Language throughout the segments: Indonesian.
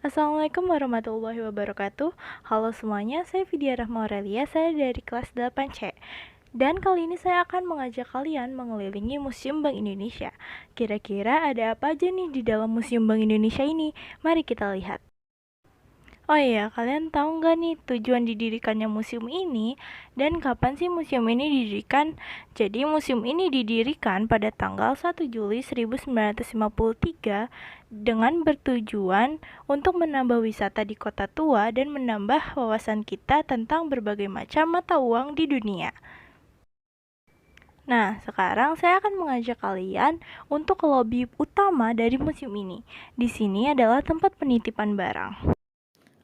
Assalamualaikum warahmatullahi wabarakatuh. Halo semuanya, saya Vidya Rahma Aurelia, saya dari kelas 8C. Dan kali ini saya akan mengajak kalian mengelilingi Museum Bank Indonesia. Kira-kira ada apa aja nih di dalam Museum Bank Indonesia ini? Mari kita lihat. Oh iya, kalian tahu nggak nih tujuan didirikannya museum ini dan kapan sih museum ini didirikan? Jadi museum ini didirikan pada tanggal 1 Juli 1953 dengan bertujuan untuk menambah wisata di kota tua dan menambah wawasan kita tentang berbagai macam mata uang di dunia. Nah, sekarang saya akan mengajak kalian untuk ke lobi utama dari museum ini. Di sini adalah tempat penitipan barang.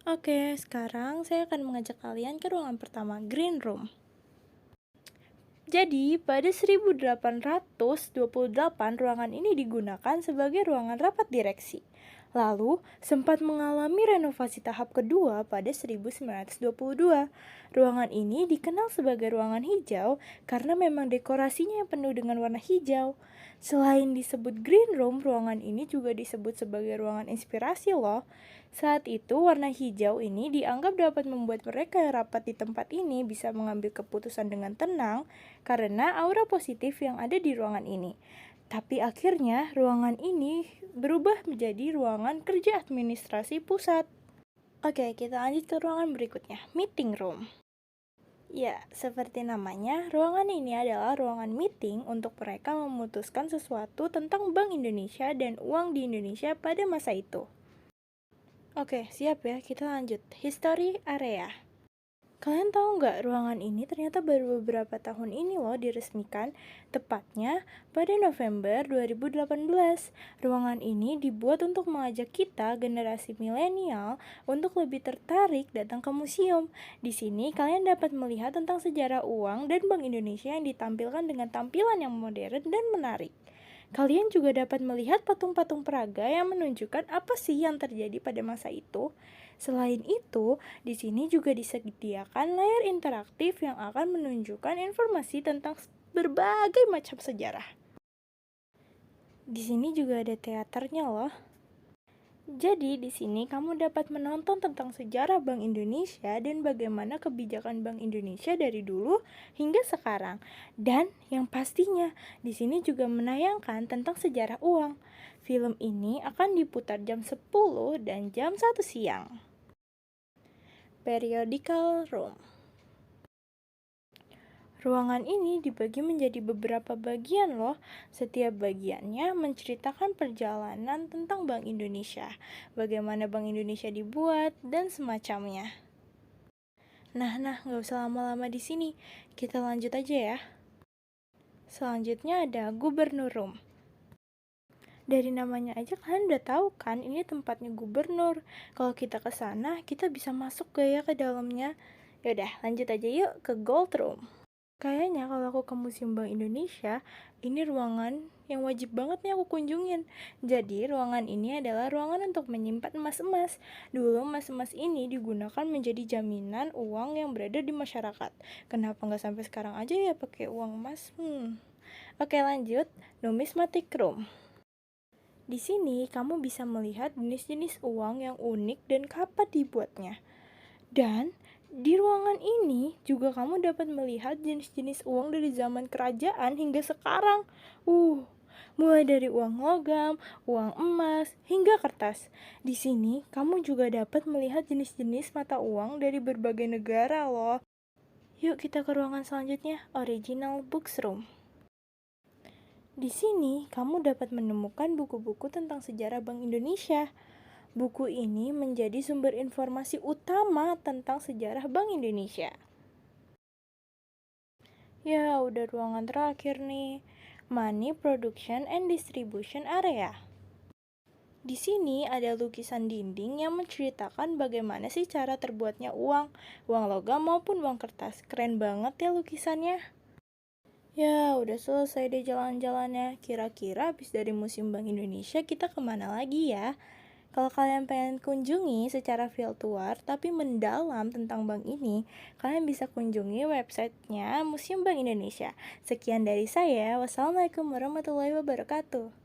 Oke, sekarang saya akan mengajak kalian ke ruangan pertama, Green Room. Jadi, pada 1828, ruangan ini digunakan sebagai ruangan rapat direksi. Lalu, sempat mengalami renovasi tahap kedua pada 1922. Ruangan ini dikenal sebagai ruangan hijau karena memang dekorasinya yang penuh dengan warna hijau. Selain disebut Green Room, ruangan ini juga disebut sebagai ruangan inspirasi loh. Saat itu, warna hijau ini dianggap dapat membuat mereka yang rapat di tempat ini bisa mengambil keputusan dengan tenang karena aura positif yang ada di ruangan ini. Tapi akhirnya, ruangan ini berubah menjadi ruangan kerja administrasi pusat. Oke, kita lanjut ke ruangan berikutnya, Meeting Room. Ya, seperti namanya, ruangan ini adalah ruangan meeting untuk mereka memutuskan sesuatu tentang Bank Indonesia dan uang di Indonesia pada masa itu. Oke, siap ya, kita lanjut. History Area. Kalian tahu nggak, ruangan ini ternyata baru beberapa tahun ini loh diresmikan, tepatnya pada November 2018. Ruangan ini dibuat untuk mengajak kita, generasi milenial, untuk lebih tertarik datang ke museum. Di sini kalian dapat melihat tentang sejarah uang dan Bank Indonesia yang ditampilkan dengan tampilan yang modern dan menarik. Kalian juga dapat melihat patung-patung peraga yang menunjukkan apa sih yang terjadi pada masa itu. Selain itu, di sini juga disediakan layar interaktif yang akan menunjukkan informasi tentang berbagai macam sejarah. Di sini juga ada teaternya loh. Jadi di sini kamu dapat menonton tentang sejarah Bank Indonesia dan bagaimana kebijakan Bank Indonesia dari dulu hingga sekarang. Dan yang pastinya di sini juga menayangkan tentang sejarah uang. Film ini akan diputar jam 10 dan jam 1 siang. Periodical Room. Ruangan ini dibagi menjadi beberapa bagian loh. Setiap bagiannya menceritakan perjalanan tentang Bank Indonesia, bagaimana Bank Indonesia dibuat, dan semacamnya. Nah, nggak usah lama-lama di sini. Kita lanjut aja ya. Selanjutnya ada Gubernur Room. Dari namanya aja kalian udah tahu kan, ini tempatnya gubernur. Kalau kita ke sana, kita bisa masuk gak ya ke dalamnya? Yaudah, lanjut aja yuk ke Gold Room. Kayaknya kalau aku ke Museum Bank Indonesia, ini ruangan yang wajib banget nih aku kunjungin. Jadi, ruangan ini adalah ruangan untuk menyimpan emas-emas. Dulu emas-emas ini digunakan menjadi jaminan uang yang berada di masyarakat. Kenapa nggak sampai sekarang aja ya pakai uang emas? Oke, lanjut. Numismatic Room. Di sini, kamu bisa melihat jenis-jenis uang yang unik dan kapan dibuatnya. Dan di ruangan ini juga kamu dapat melihat jenis-jenis uang dari zaman kerajaan hingga sekarang. Mulai dari uang logam, uang emas, hingga kertas. Di sini kamu juga dapat melihat jenis-jenis mata uang dari berbagai negara loh. Yuk kita ke ruangan selanjutnya, Original Books Room. Di sini kamu dapat menemukan buku-buku tentang sejarah Bank Indonesia. Buku ini menjadi sumber informasi utama tentang sejarah Bank Indonesia. Ya, udah ruangan terakhir nih. Money Production and Distribution Area. Di sini ada lukisan dinding yang menceritakan bagaimana sih cara terbuatnya uang logam maupun uang kertas. Keren banget ya lukisannya. Ya, udah selesai deh jalan-jalannya. Kira-kira habis dari Museum Bank Indonesia kita kemana lagi ya? Kalau kalian pengen kunjungi secara virtual tapi mendalam tentang bank ini, kalian bisa kunjungi websitenya Museum Bank Indonesia. Sekian dari saya. Wassalamualaikum warahmatullahi wabarakatuh.